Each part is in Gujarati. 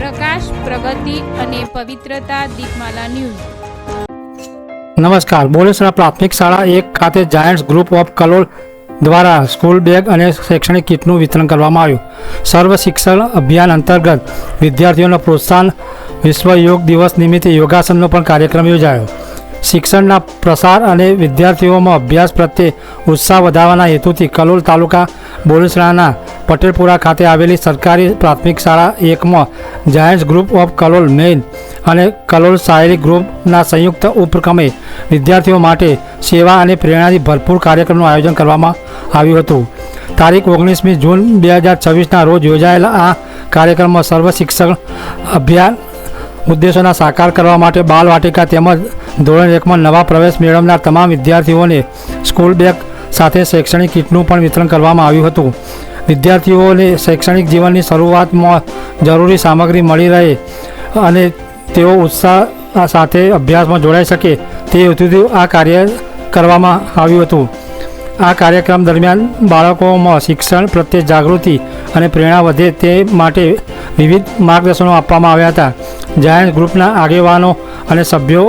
પ્રકાશ, પ્રગતિ અને પવિત્રતા. દીપમાલા ન્યૂઝ. નમસ્કાર. બોલેસરા પ્રાથમિક શાળા 1 ખાતે જાયન્ટ્સ ગ્રુપ ઓફ કલોલ દ્વારા સ્કૂલ બેગ અને શૈક્ષણિક કીટનું વિતરણ કરવામાં આવ્યું. સર્વ શિક્ષણ અભિયાન અંતર્ગત વિદ્યાર્થીઓને પ્રોત્સાહન વિશ્વ યોગ દિવસ નિમિત્તે યોગાસનનો પણ કાર્યક્રમ યોજાયો. શિક્ષણના પ્રસાર અને વિદ્યાર્થીઓમાં અભ્યાસ પ્રત્યે ઉત્સાહ વધારવાના હેતુથી કલોલ તાલુકા બોલેસરાના પટેલપુરા ખાતે આવેલી સરકારી પ્રાથમિક શાળા 1માં giants group of Kalol main અને કલોલ સાહેલી ગ્રુપના સંયુક્ત ઉપક્રમે વિદ્યાર્થીઓ માટે સેવા અને પ્રેરણાથી ભરપૂર કાર્યક્રમનું આયોજન કરવામાં આવ્યું હતું. તારીખ 19મી જૂન 2026ના રોજ યોજાયેલા આ કાર્યક્રમમાં સર્વ શિક્ષણ અભિયાન ઉદ્દેશોના સાકાર કરવા માટે બાલવાટિકા તેમજ ધોરણ 1માં નવા પ્રવેશ મેળવનાર તમામ વિદ્યાર્થીઓને સ્કૂલ બેગ સાથે શૈક્ષણિક કીટનું પણ વિતરણ કરવામાં આવ્યું હતું. વિદ્યાર્થીઓને શૈક્ષણિક જીવનની શરૂઆતમાં જરૂરી સામગ્રી મળી રહે અને તેઓ ઉત્સાહ સાથે અભ્યાસમાં જોડાઈ શકે તે હેતુથી આ કાર્ય કરવામાં આવ્યું હતું. આ કાર્યક્રમ દરમિયાન બાળકોમાં શિક્ષણ પ્રત્યે જાગૃતિ અને પ્રેરણા વધે તે માટે વિવિધ માર્ગદર્શનો આપવામાં આવ્યા હતા. જાયન્ટ્સ ગ્રુપના આગેવાનો અને સભ્યો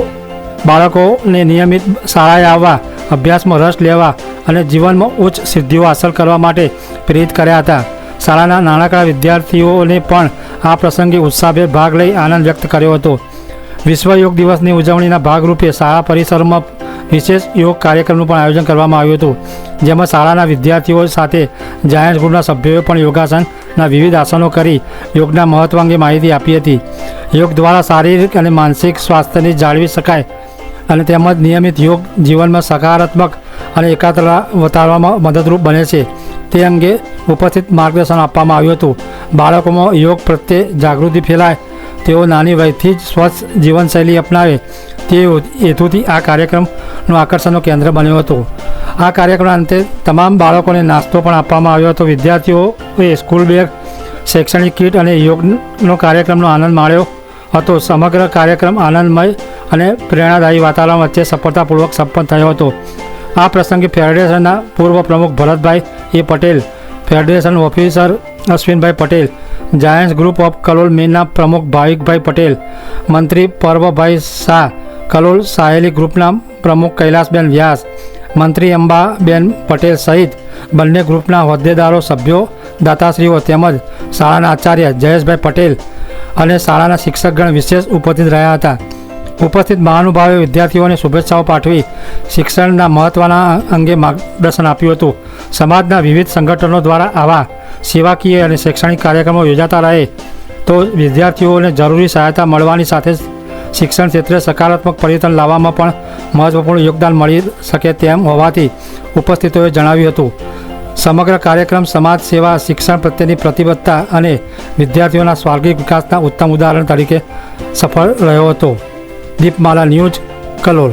બાળકોને નિયમિત શાળાએ આવવા, અભ્યાસમાં રસ લેવા અને જીવનમાં ઉચ્ચ સિદ્ધિઓ હાંસલ કરવા માટે પ્રેરિત કર્યા હતા. શાળાના નાનકડા વિદ્યાર્થીઓને પણ આ પ્રસંગે ઉત્સાહભેર ભાગ લઈ આનંદ વ્યક્ત કર્યો હતો. વિશ્વ યોગ દિવસની ઉજવણીના ભાગરૂપે શાળા પરિસરમાં વિશેષ યોગ કાર્યક્રમનું પણ આયોજન કરવામાં આવ્યું હતું, જેમાં શાળાના વિદ્યાર્થીઓ સાથે જાયન્ટ્સ ગ્રુપના સભ્યોએ પણ યોગાસનના વિવિધ આસનો કરી યોગના મહત્વ અંગે માહિતી આપી હતી. યોગ દ્વારા શારીરિક અને માનસિક સ્વાસ્થ્યને જાળવી શકાય અને તેમજ નિયમિત યોગ જીવનમાં સકારાત્મક અને એકાગ્રતા વધારવામાં મદદરૂપ બને છે તે અંગે ઉપસ્થિત માર્ગદર્શન આપવામાં આવ્યું હતું. બાળકોમાં યોગ પ્રત્યે જાગૃતિ ફેલાય, તેઓ નાની વયથી જ સ્વચ્છ જીવનશૈલી અપનાવે તે હેતુથી આ કાર્યક્રમનું આકર્ષણનું કેન્દ્ર બન્યો હતો. આ કાર્યક્રમના અંતે તમામ બાળકોને નાસ્તો પણ આપવામાં આવ્યો હતો. વિદ્યાર્થીઓએ સ્કૂલ બેગ, શૈક્ષણિક કીટ અને યોગનો કાર્યક્રમનો આનંદ માણ્યો હતો. સમગ્ર કાર્યક્રમ આનંદમય અને પ્રેરણાદાયી વાતાવરણ વચ્ચે સફળતાપૂર્વક સંપન્ન થયો હતો. આ પ્રસંગે ફેડરેશનના પૂર્વ પ્રમુખ Bharatbhai A Patel, federation officer Ashwinbhai Patel, giants group of Kalol મેનના પ્રમુખ ભાવિકભાઈ પટેલ, મંત્રી પર્વભાઈ શાહ, કલોલ સાહેલી ગ્રુપના પ્રમુખ કૈલાસબેન વ્યાસ, મંત્રી અંબાબેન પટેલ સહિત બંને ગ્રુપના હોદ્દેદારો, સભ્યો, દાતાશ્રીઓ તેમજ શાળાના આચાર્ય જયેશભાઈ પટેલ અને શાળાના શિક્ષકગણ વિશેષ ઉપસ્થિત રહ્યા હતા. ઉપસ્થિત મહાનુભાવોએ વિદ્યાર્થીઓને શુભેચ્છાઓ પાઠવી શિક્ષણના મહત્ત્વના અંગે માર્ગદર્શન આપ્યું હતું. સમાજના વિવિધ સંગઠનો દ્વારા આવા સેવાકીય અને શૈક્ષણિક કાર્યક્રમો યોજાતા રહે તો વિદ્યાર્થીઓને જરૂરી સહાયતા મળવાની સાથે શિક્ષણ ક્ષેત્રે સકારાત્મક પરિવર્તન લાવવામાં પણ મહત્વપૂર્ણ યોગદાન મળી શકે તેમ હોવાથી ઉપસ્થિતોએ જણાવ્યું હતું. સમગ્ર કાર્યક્રમ સમાજ સેવા, શિક્ષણ પ્રત્યેની પ્રતિબદ્ધતા અને વિદ્યાર્થીઓના સ્વાર્ગિક વિકાસના ઉત્તમ ઉદાહરણ તરીકે સફળ રહ્યો હતો. દીપમાલા ન્યૂઝ, કલોલ.